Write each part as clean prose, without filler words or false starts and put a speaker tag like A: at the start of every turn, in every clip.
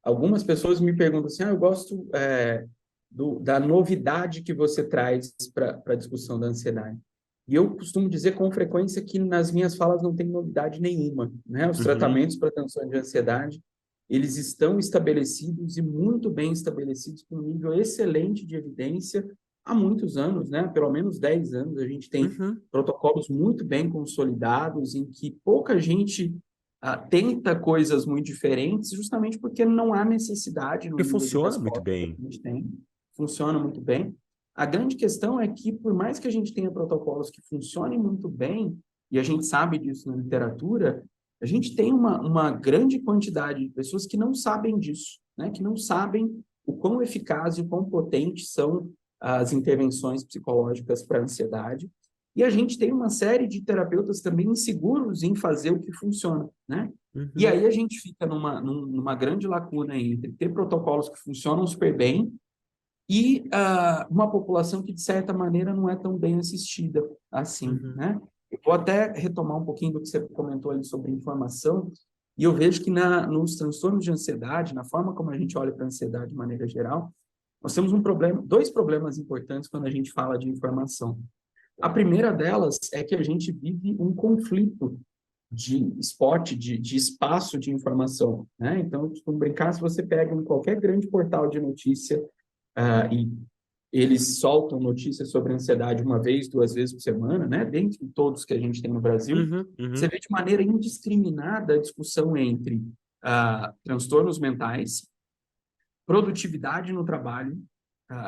A: algumas pessoas me perguntam assim, eu gosto da novidade que você traz para a discussão da ansiedade. E eu costumo dizer com frequência que nas minhas falas não tem novidade nenhuma, né? Os
B: Uhum.
A: tratamentos para transtorno de ansiedade, eles estão estabelecidos e muito bem estabelecidos com um nível excelente de evidência há muitos anos, né? Pelo menos 10 anos, a gente tem
B: Uhum.
A: protocolos muito bem consolidados em que pouca gente tenta coisas muito diferentes, justamente porque não há necessidade no
B: Porque
A: nível de
B: funciona muito
A: resposta que
B: bem.
A: a gente tem. Funciona muito bem. A grande questão é que, por mais que a gente tenha protocolos que funcionem muito bem, e a gente sabe disso na literatura, a gente tem uma grande quantidade de pessoas que não sabem disso, né? Que não sabem o quão eficaz e o quão potentes são as intervenções psicológicas para a ansiedade. E a gente tem uma série de terapeutas também inseguros em fazer o que funciona, né? E
B: Uhum.
A: aí a gente fica numa grande lacuna entre ter protocolos que funcionam super bem e uma população que, de certa maneira, não é tão bem assistida assim,
B: Uhum.
A: né? Eu vou até retomar um pouquinho do que você comentou ali sobre informação, e eu vejo que nos transtornos de ansiedade, na forma como a gente olha para a ansiedade de maneira geral, nós temos dois problemas importantes quando a gente fala de informação. A primeira delas é que a gente vive um conflito de esporte, de espaço de informação, né? Então, eu costumo brincar, se você pega em qualquer grande portal de notícia e eles soltam notícias sobre ansiedade uma vez, duas vezes por semana, né? Dentre todos que a gente tem no Brasil,
B: Uhum.
A: você
B: Uhum.
A: vê de maneira indiscriminada a discussão entre transtornos mentais, produtividade no trabalho,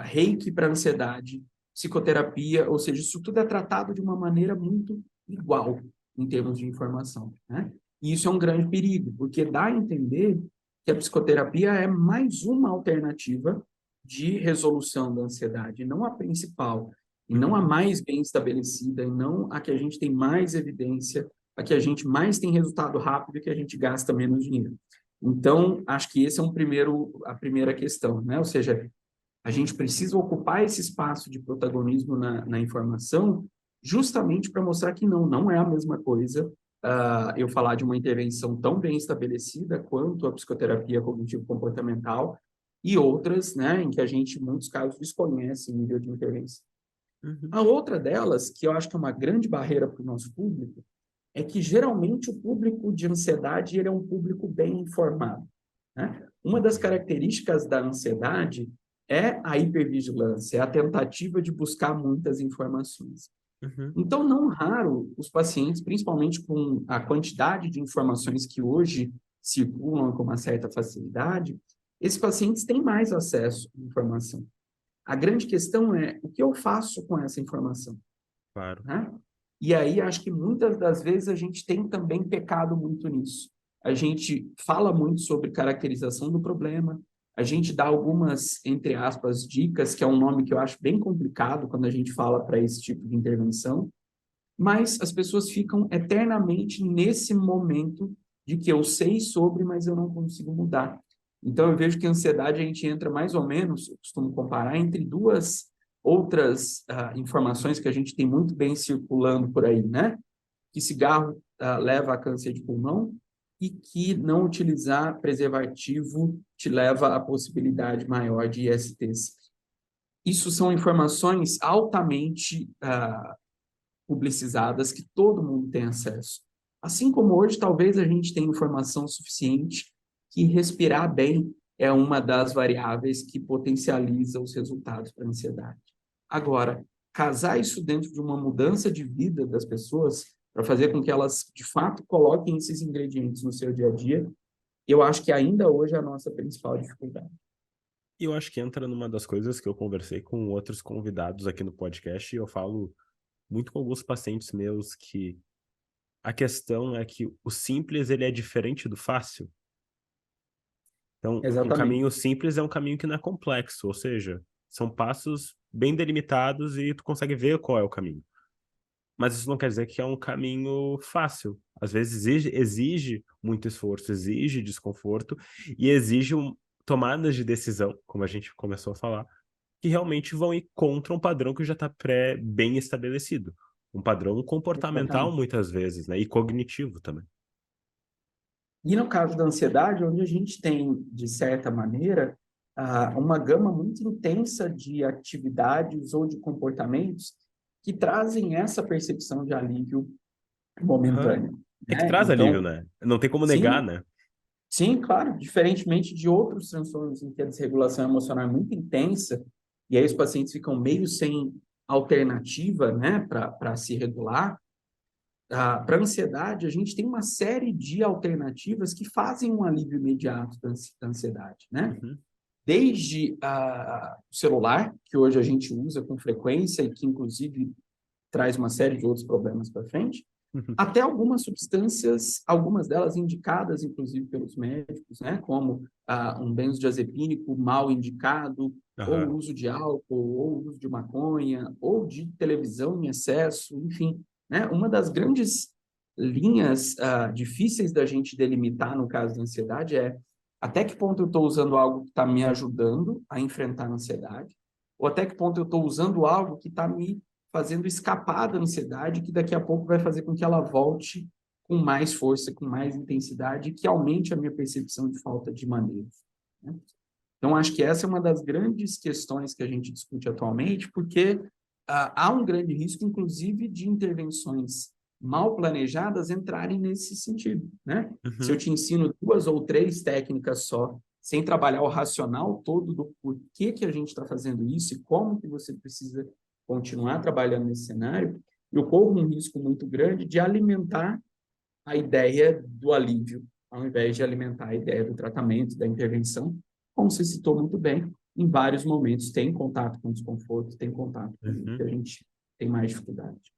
A: reiki para ansiedade, psicoterapia, ou seja, isso tudo é tratado de uma maneira muito igual em termos de informação, né? E isso é um grande perigo, porque dá a entender que a psicoterapia é mais uma alternativa de resolução da ansiedade, não a principal, e não a
B: Uhum.
A: mais bem estabelecida, e não a que a gente tem mais evidência, a que a gente mais tem resultado rápido e que a gente gasta menos dinheiro. Então, acho que esse é a primeira questão, né? Ou seja, a gente precisa ocupar esse espaço de protagonismo na informação, justamente para mostrar que não é a mesma coisa eu falar de uma intervenção tão bem estabelecida quanto a psicoterapia cognitivo-comportamental e outras, né, em que a gente, em muitos casos, desconhece o nível de intervenção.
B: Uhum.
A: A outra delas, que eu acho que é uma grande barreira para o nosso público, é que geralmente o público de ansiedade ele é um público bem informado, né? Uma das características da ansiedade é a hipervigilância, é a tentativa de buscar muitas informações.
B: Uhum.
A: Então, não raro, os pacientes, principalmente com a quantidade de informações que hoje circulam com uma certa facilidade, esses pacientes têm mais acesso à informação. A grande questão é o que eu faço com essa informação,
B: Claro.
A: né? E aí, acho que muitas das vezes a gente tem também pecado muito nisso. A gente fala muito sobre caracterização do problema, a gente dá algumas, entre aspas, dicas, que é um nome que eu acho bem complicado quando a gente fala para esse tipo de intervenção, mas as pessoas ficam eternamente nesse momento de que eu sei sobre, mas eu não consigo mudar. Então, eu vejo que a ansiedade a gente entra mais ou menos, eu costumo comparar, entre duas outras informações que a gente tem muito bem circulando por aí, né? Que cigarro leva a câncer de pulmão e que não utilizar preservativo te leva à possibilidade maior de ISTs. Isso são informações altamente publicizadas que todo mundo tem acesso. Assim como hoje, talvez a gente tenha informação suficiente que respirar bem é uma das variáveis que potencializa os resultados para a ansiedade. Agora, casar isso dentro de uma mudança de vida das pessoas, para fazer com que elas, de fato, coloquem esses ingredientes no seu dia a dia, eu acho que ainda hoje é a nossa principal dificuldade.
B: E eu acho que entra numa das coisas que eu conversei com outros convidados aqui no podcast, e eu falo muito com alguns pacientes meus que a questão é que o simples ele é diferente do fácil. Então, um
A: Exatamente.
B: caminho simples é um caminho que não é complexo, ou seja, são passos bem delimitados e tu consegue ver qual é o caminho. Mas isso não quer dizer que é um caminho fácil. Às vezes exige muito esforço, exige desconforto e exige tomadas de decisão, como a gente começou a falar, que realmente vão ir contra um padrão que já está bem estabelecido. Um padrão comportamental,
A: Exatamente.
B: muitas vezes, né? E cognitivo também.
A: E no caso da ansiedade, onde a gente tem, de certa maneira, uma gama muito intensa de atividades ou de comportamentos que trazem essa percepção de alívio
B: Aham.
A: momentâneo,
B: É que
A: né?
B: traz alívio,
A: Então,
B: né? Não tem como negar,
A: sim,
B: né?
A: sim, claro, diferentemente de outros transtornos em que a desregulação emocional é muito intensa, e aí os pacientes ficam meio sem alternativa, né, para se regular. Para a ansiedade, a gente tem uma série de alternativas que fazem um alívio imediato da ansiedade, né?
B: Uhum.
A: Desde o celular, que hoje a gente usa com frequência e que, inclusive, traz uma série de outros problemas para frente, até algumas substâncias, algumas delas indicadas, inclusive, pelos médicos, né? Como um benzodiazepínico mal indicado, ou o
B: Aham.
A: uso de álcool, ou o uso de maconha, ou de televisão em excesso, enfim. Né? Uma das grandes linhas difíceis da gente delimitar no caso da ansiedade é até que ponto eu estou usando algo que está me ajudando a enfrentar a ansiedade, ou até que ponto eu estou usando algo que está me fazendo escapar da ansiedade, que daqui a pouco vai fazer com que ela volte com mais força, com mais intensidade, que aumente a minha percepção de falta de maneiras. Né? Então, acho que essa é uma das grandes questões que a gente discute atualmente, porque há um grande risco, inclusive, de intervenções mal planejadas entrarem nesse sentido. Né? Se eu
B: Uhum.
A: te ensino 2 ou 3 técnicas só, sem trabalhar o racional todo do porquê que a gente está fazendo isso e como que você precisa continuar trabalhando nesse cenário, eu corro um risco muito grande de alimentar a ideia do alívio, ao invés de alimentar a ideia do tratamento, da intervenção, como você citou muito bem, em vários momentos tem contato com desconforto, tem contato com o que
B: Uhum.
A: a gente tem mais dificuldade.